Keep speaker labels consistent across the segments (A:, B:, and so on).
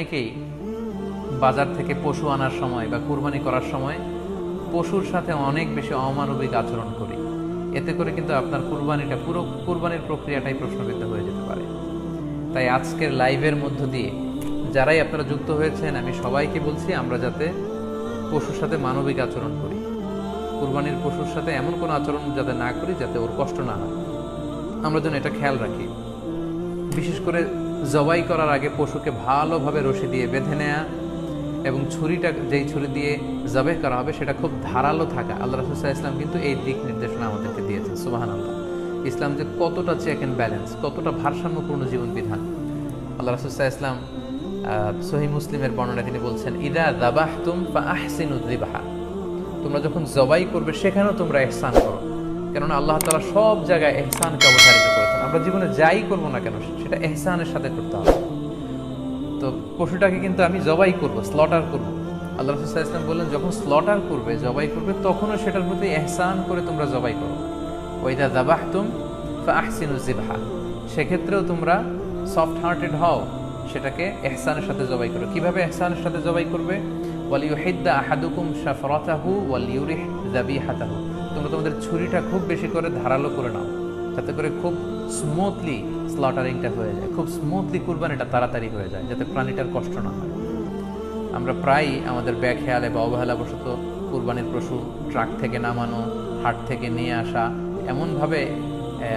A: অনেকেই বাজার থেকে পশু আনার সময় বা কুরবানি করার সময় পশুর সাথে অনেক বেশি অমানবিক আচরণ করি। এতে করে কিন্তু আপনার কুরবানিটা, পুরো কুরবানির প্রক্রিয়াটাই প্রশ্নবিদ্ধ হয়ে যেতে পারে। তাই আজকের লাইভের মধ্য দিয়ে যারাই আপনারা যুক্ত হয়েছেন, আমি সবাইকে বলছি আমরা যাতে পশুর সাথে মানবিক আচরণ করি, কুরবানির পশুর সাথে এমন কোনো আচরণ যাতে না করি যাতে ওর কষ্ট না হয়, আমরা যেন এটা খেয়াল রাখি। বিশেষ করে জবাই করার আগে পশুকে ভালোভাবে রশি দিয়ে বেঁধে নেয়া এবং ছুরিটা যেই ছুরি দিয়ে জবাই করা হবে সেটা খুব ধারালো থাকা। আল্লাহ রাসূল সাল্লাল্লাহু আলাইহি ওয়াসাল্লাম কিন্তু এই দিক নির্দেশনা আমাদেরকে দিয়েছেন। সুবহানাল্লাহ। ইসলাম যে কতটা চেক অ্যান্ড ব্যালেন্স, কতটা ভারসাম্যপূর্ণ জীবন বিধান। আল্লাহ রাসূল সাল্লাল্লাহু আলাইহি ওয়াসাল্লাম সহিহ মুসলিমের বর্ণনায় তিনি বলছেন, ইদা যাবাহতুম ফাআহসিনু যিবহা, তোমরা যখন জবাই করবে সেখানেও তোমরা ইহসান করো। কেননা আল্লাহ তাআলা সব জায়গায় ইহসানকে অবধারিত করেছেন। আমরা জীবনে যাই করবো না কেন সেটা ইহসানের সাথে করতে হবে। তো পশুটাকে কিন্তু আমি জবাই করব, স্লটার করব। আল্লাহ রাসূল সাল্লাল্লাহু আলাইহি ওয়াসাল্লাম বললেন, যখন স্লটার করবে, জবাই করবে, তখনও সেটার প্রতি ইহসান করে তোমরা জবাই করো। ওয়াইদা যাবাহতুম ফাআহসিনু যিবহা, সেক্ষেত্রেও তোমরা সফট হার্টেড হও, সেটাকে ইহসানের সাথে জবাই করো। কিভাবে ইহসানের সাথে জবাই করবে? ওয়ালিউহিদ্দা আহাদুকুম শাফরাতাহু ওয়ালিউরিহ যাবিহাতাহু, তোমরা তোমাদের ছুরিটা খুব বেশি করে ধারালো করে নাও, যাতে করে খুব স্মুথলি স্লটারিংটা হয়ে যায়, খুব স্মুথলি কুরবানিটা তাড়াতাড়ি হয়ে যায়, যাতে প্রাণীটার কষ্ট না হয়। আমরা প্রায়ই আমাদের ব্যাখেয়ালে বা অবহেলাবশত কুরবানির পশু ট্রাক থেকে নামানো, হাট থেকে নিয়ে আসা, এমনভাবে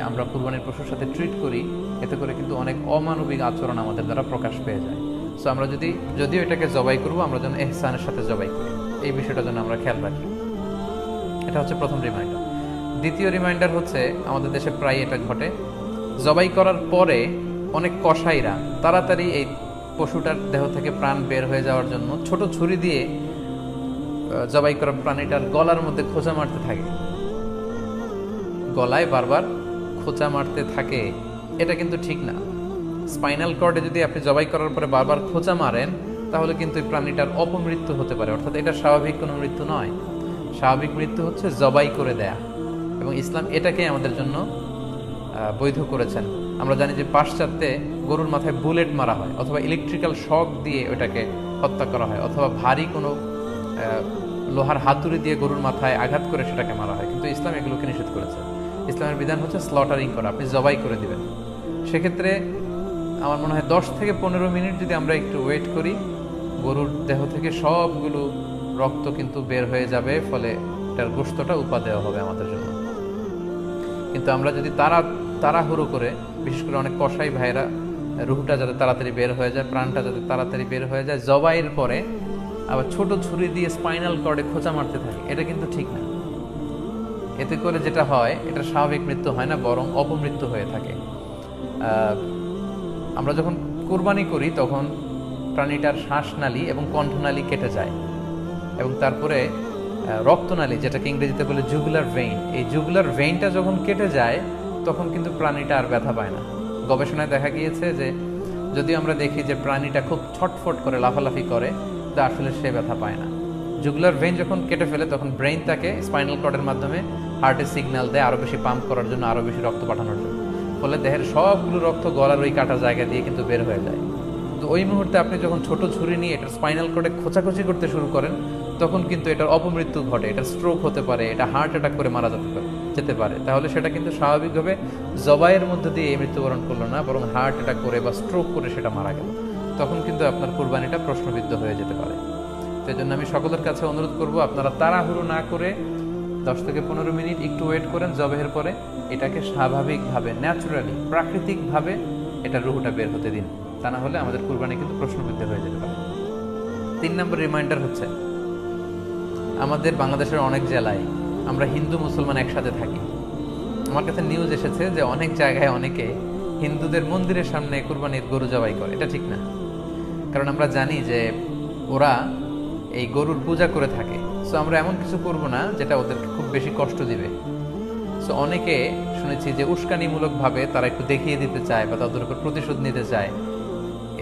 A: আমরা কুরবানির পশুর সাথে ট্রিট করি, এতে করে কিন্তু অনেক অমানবিক আচরণ আমাদের দ্বারা প্রকাশ পেয়ে যায়। সো আমরা যদিও এটাকে জবাই করবো, আমরা যেন ইহসানের সাথে জবাই করি, এই বিষয়টা যেন আমরা খেয়াল রাখি। এটা হচ্ছে প্রথম রিমাইন্ডার। দ্বিতীয় রিমাইন্ডার হচ্ছে, আমাদের দেশে প্রায় এটা ঘটে, জবাই করার পরে অনেক কসাইরা তাড়াতাড়ি এই পশুটার দেহ থেকে প্রাণ বের হয়ে যাওয়ার জন্য ছোট ছুরি দিয়ে জবাই করা প্রাণীটার গলার মধ্যে খোঁচা মারতে থাকে, গলায় বারবার খোঁচা মারতে থাকে। এটা কিন্তু ঠিক না। স্পাইনাল কর্ডে যদি আপনি জবাই করার পরে বারবার খোঁচা মারেন, তাহলে কিন্তু এই প্রাণীটার অপমৃত্যু হতে পারে, অর্থাৎ এটা স্বাভাবিক কোনো মৃত্যু নয়। স্বাভাবিক মৃত্যু হচ্ছে জবাই করে দেয়া, এবং ইসলাম এটাকে আমাদের জন্য বৈধ করেছেন। আমরা জানি যে পাশ্চাত্যে গরুর মাথায় বুলেট মারা হয়, অথবা ইলেকট্রিক্যাল শক দিয়ে ওটাকে হত্যা করা হয়, অথবা ভারী কোনো লোহার হাতুড়ি দিয়ে গরুর মাথায় আঘাত করে সেটাকে মারা হয়। কিন্তু ইসলাম এগুলোকে নিষেধ করেছে। ইসলামের বিধান হচ্ছে স্লটারিং করা, আপনি জবাই করে দিবেন। সেক্ষেত্রে আমার মনে হয় 10 থেকে 15 মিনিট যদি আমরা একটু ওয়েট করি, গরুর দেহ থেকে সবগুলো রক্ত কিন্তু বের হয়ে যাবে, ফলে এটার গোশতটা উপাদেয় হবে আমাদের জন্য। কিন্তু আমরা যদি তাড়াহুড়ো করে, বিশেষ করে অনেক কসাই ভাইরা রুহটা যাতে তাড়াতাড়ি বের হয়ে যায়, প্রাণটা যাতে তাড়াতাড়ি বের হয়ে যায়, জবাইয়ের পরে আবার ছোট ছুরি দিয়ে স্পাইনাল কর্ডে খোঁচা মারতে থাকে, এটা কিন্তু ঠিক না। এতে করে যেটা হয়, এটা স্বাভাবিক মৃত্যু হয় না, বরং অপমৃত্যু হয়ে থাকে। আমরা যখন কুরবানি করি তখন প্রাণীটার শ্বাসনালী এবং কণ্ঠনালী কেটে যায়, এবং তারপরে রক্তনালী, যেটাকে ইংরেজিতে বলে জুগুলার ভেইন, এই জুগুলার ভেইনটা যখন কেটে যায় তখন কিন্তু প্রাণীটা আর ব্যথা পায় না। গবেষণায় দেখা গিয়েছে যে যদিও আমরা দেখি যে প্রাণীটা খুব ছটফট করে, লাফালাফি করে, তো আসলে সে ব্যথা পায় না। জুগুলার ভেইন যখন কেটে ফেলে তখন ব্রেইন তাকে স্পাইনাল কর্ডের মাধ্যমে হার্টে সিগন্যাল দেয় আরও বেশি পাম্প করার জন্য, আরও বেশি রক্ত পাঠানোর জন্য। ফলে দেহের সবগুলো রক্ত গলার ওই কাটা জায়গা দিয়ে কিন্তু বের হয়ে যায়। তো ওই মুহূর্তে আপনি যখন ছোট ছুরি নিয়ে এটার স্পাইনাল কর্ডে খোঁচাখুচি করতে শুরু করেন, তখন কিন্তু এটার অপমৃত্যু ঘটে, এটা স্ট্রোক হতে পারে, এটা হার্ট অ্যাটাক করে মারা যেতে পারে। তাহলে সেটা কিন্তু স্বাভাবিকভাবে জবাইয়ের মধ্যে দিয়ে মৃত্যুবরণ করলো না, বরং হার্ট অ্যাটাক করে বা স্ট্রোক করে সেটা মারা গেল। তখন কিন্তু আপনার কুরবানিটা প্রশ্নবিদ্ধ হয়ে যেতে পারে। তো এই জন্য আমি সকলের কাছে অনুরোধ করব, আপনারা তাড়াহুড়ো না করে 10 থেকে 15 মিনিট একটু ওয়েট করেন জবাইয়ের পরে, এটাকে স্বাভাবিকভাবে, ন্যাচুরালি, প্রাকৃতিকভাবে এটা রুহটা বের হতে দিন। তা না হলে আমাদের কুরবানি কিন্তু প্রশ্নবিদ্ধ হয়ে যেতে পারে। 3 নম্বর রিমাইন্ডার হচ্ছে, আমাদের বাংলাদেশের অনেক জেলায় আমরা হিন্দু মুসলমান একসাথে থাকি। আমার কাছে নিউজ এসেছে যে অনেক জায়গায় অনেকে হিন্দুদের মন্দিরের সামনে কুরবানির গরু জবাই করে। এটা ঠিক না, কারণ আমরা জানি যে ওরা এই গরুর পূজা করে থাকে। সো আমরা এমন কিছু করব না যেটা ওদেরকে খুব বেশি কষ্ট দিবে। সো অনেকে শুনেছি যে উস্কানিমূলকভাবে তারা একটু দেখিয়ে দিতে চায় বা তাদের উপর প্রতিশোধ নিতে চায়।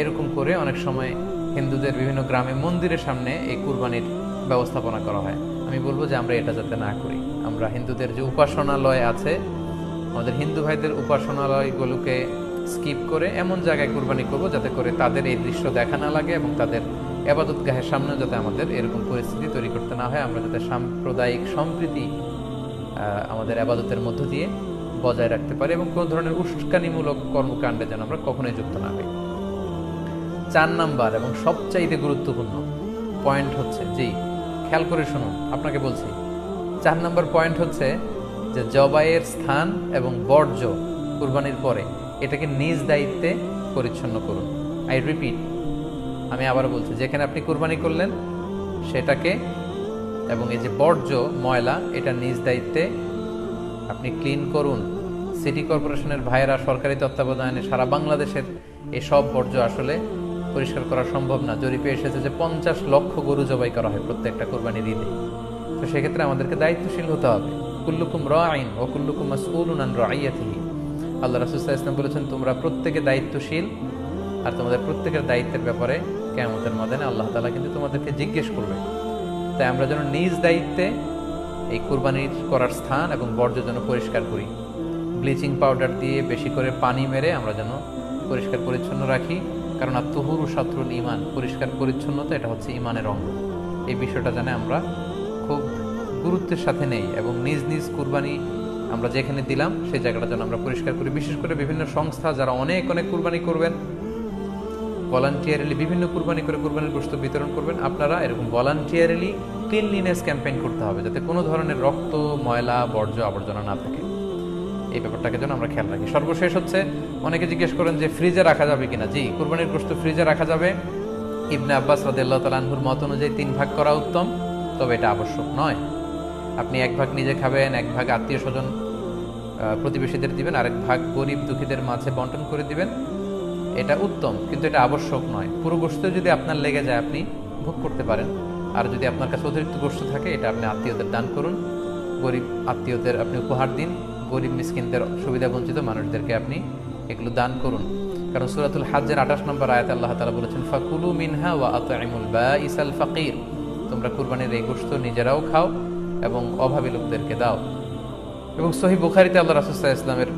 A: এরকম করে অনেক সময় হিন্দুদের বিভিন্ন গ্রামে মন্দিরের সামনে এই কুরবানির ব্যবস্থাপনা করা হয়। আমি বলবো যে আমরা এটা যাতে না করি। আমরা হিন্দুদের যে উপাসনালয় আছে, আমাদের হিন্দু ভাইদের উপাসনালয়গুলোকে স্কিপ করে এমন জায়গায় কুরবানি করব যাতে করে তাদের এই দৃশ্য দেখা না লাগে এবং তাদের ইবাদতগাহের সামনে যাতে আমাদের এরকম পরিস্থিতি তৈরি করতে না হয়, আমরা যাতে সাম্প্রদায়িক সম্প্রীতি আমাদের ইবাদতের মধ্য দিয়ে বজায় রাখতে পারি এবং কোনো ধরনের উস্কানিমূলক কর্মকাণ্ডে যেন আমরা কখনোই যুক্ত না হই। 4 নাম্বার এবং সবচাইতে গুরুত্বপূর্ণ পয়েন্ট হচ্ছে, জি খেয়াল করে শুনুন, আপনাকে বলছি 4 নাম্বার পয়েন্ট হচ্ছে যে জবাইয়ের স্থান এবং বর্জ্য কুরবানির পরে এটাকে নিজ দায়িত্বে পরিচ্ছন্ন করুন। আই রিপিট, আমি আবার বলছি, যেখানে আপনি কুরবানি করলেন সেটাকে এবং এই যে বর্জ্য ময়লা এটা নিজ দায়িত্বে আপনি ক্লিন করুন। সিটি কর্পোরেশনের ভাইয়েরা সরকারি তত্ত্বাবধানে সারা বাংলাদেশের এসব বর্জ্য আসলে পরিষ্কার করা সম্ভব না। জরিপে এসেছে যে 50 লক্ষ গরু জবাই করা হয় প্রত্যেকটা কুরবানির ঈদে। তো সেক্ষেত্রে আমাদেরকে দায়িত্বশীল হতে হবে। কুল্লুকুম রাঈন ওয়া কুল্লুকুম মাসউলুন আন রাইয়াতিহি। আল্লাহ রাসূল সাল্লাল্লাহু আলাইহি ওয়াসাল্লাম বলেছেন, তোমরা প্রত্যেকে দায়িত্বশীল আর তোমাদের প্রত্যেকের দায়িত্বের ব্যাপারে কিয়ামতের ময়দানে আল্লাহ তাআলা কিন্তু তোমাদেরকে জিজ্ঞেস করবে। তাই আমরা যেন নিজ দায়িত্বে এই কুরবানির করার স্থান এবং বর্জ্য যেন পরিষ্কার করি। ব্লিচিং পাউডার দিয়ে বেশি করে পানি মেরে আমরা যেন পরিষ্কার পরিচ্ছন্ন রাখি, কারণ আত-তুহুরু শাতরুল ঈমান, পরিষ্কার পরিচ্ছন্নতা এটা হচ্ছে ঈমানের অঙ্গ। এই বিষয়টা জানে আমরা খুব গুরুত্বের সাথে নেই এবং নিজ নিজ কুরবানি আমরা যেখানে দিলাম সেই জায়গাটা যেন আমরা পরিষ্কার করি। বিশেষ করে বিভিন্ন সংস্থা যারা অনেক অনেক কুরবানি করবেন, ভলান্টিয়ারলি বিভিন্ন কুরবানি করে কুরবানির গোশত বিতরণ করবেন, আপনারা এরকম ভলান্টিয়ারলি ক্লিনলিনেস ক্যাম্পেইন করতে হবে যাতে কোনো ধরনের রক্ত, ময়লা, বর্জ্য, আবর্জনা না থাকে। এই ব্যাপারটাকে যেন আমরা খেয়াল রাখি। সর্বশেষ হচ্ছে, অনেকে জিজ্ঞেস করেন যে ফ্রিজে রাখা যাবে কিনা। জি, কুরবানির গোশত ফ্রিজে রাখা যাবে। ইবনে আব্বাস রাদিয়াল্লাহু তাআলা আনহুর মত অনুযায়ী 3 ভাগ করা উত্তম, তবে এটা আবশ্যক নয়। আপনি 1 ভাগ নিজে খাবেন, 1 ভাগ আত্মীয় স্বজন প্রতিবেশীদের দিবেন, আরেক ভাগ গরিব দুঃখীদের মাঝে বন্টন করে দিবেন, এটা উত্তম, কিন্তু এটা আবশ্যক নয়। পুরো গোশত যদি আপনার লেগে যায় আপনি ভোগ করতে পারেন, আর যদি আপনার কাছে অতিরিক্ত গোশত থাকে এটা আপনি আত্মীয়দের দান করুন, গরিব আত্মীয়দের আপনি উপহার দিন, গরিব মিসকিনদের, সুবিধা বঞ্চিত মানুষদেরকে আপনি এগুলো দান করুন। কারণ সূরাতুল হজ্জের 28 নম্বর আয়াতে আল্লাহ তাআলা বলেছেন, ফাকুলু মিনহা ওয়া আত'ইমুল বাঈসাল ফাকির, তোমরা কুরবানির এই গোশত নিজেরাও খাও এবং অভাবী লোকদেরকে দাও। এবং সহিহ বুখারীতে আল্লাহ রাসূল সাল্লাল্লাহু আলাইহি ওয়াসাল্লামের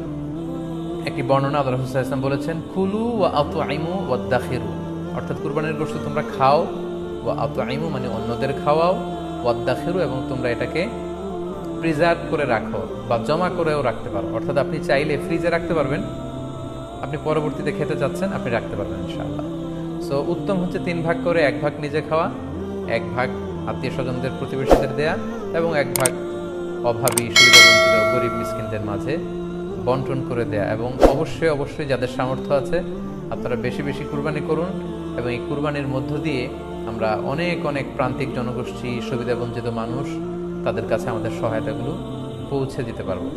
A: একটি বর্ণনা, আল্লাহ রাসূল সাল্লাল্লাহু আলাইহি ওয়াসাল্লাম বলেছেন, কুলু ওয়া আত'ইমু ওয়াদাখিরু, অর্থাৎ কুরবানির গোশত তোমরা খাও, ওয়া আত'ইমু মানে অন্যদের খাওয়াও, ওয়াদাখিরু এবং তোমরা এটাকে প্রিজার্ভ করে রাখো বা জমা করেও রাখতে পারো। অর্থাৎ আপনি চাইলে ফ্রিজে রাখতে পারবেন, আপনি পরবর্তীতে খেতে চাচ্ছেন আপনি রাখতে পারবেন ইনশাআল্লাহ। সো উত্তম হচ্ছে 3 ভাগ করে 1 ভাগ নিজে খাওয়া, 1 ভাগ আত্মীয় স্বজনদের, প্রতিবেশীদের দেয়া এবং 1 ভাগ অভাবী, সুবিধাবঞ্চিত, গরিব মিসকিনদের মাঝে বন্টন করে দেয়া। এবং অবশ্যই অবশ্যই যাদের সামর্থ্য আছে আপনারা বেশি বেশি কুরবানি করুন এবং এই কুরবানির মধ্য দিয়ে আমরা অনেক অনেক প্রান্তিক জনগোষ্ঠী, সুবিধাবঞ্চিত মানুষ, তাদের কাছে আমাদের সহায়তাগুলো পৌঁছে দিতে পারবো।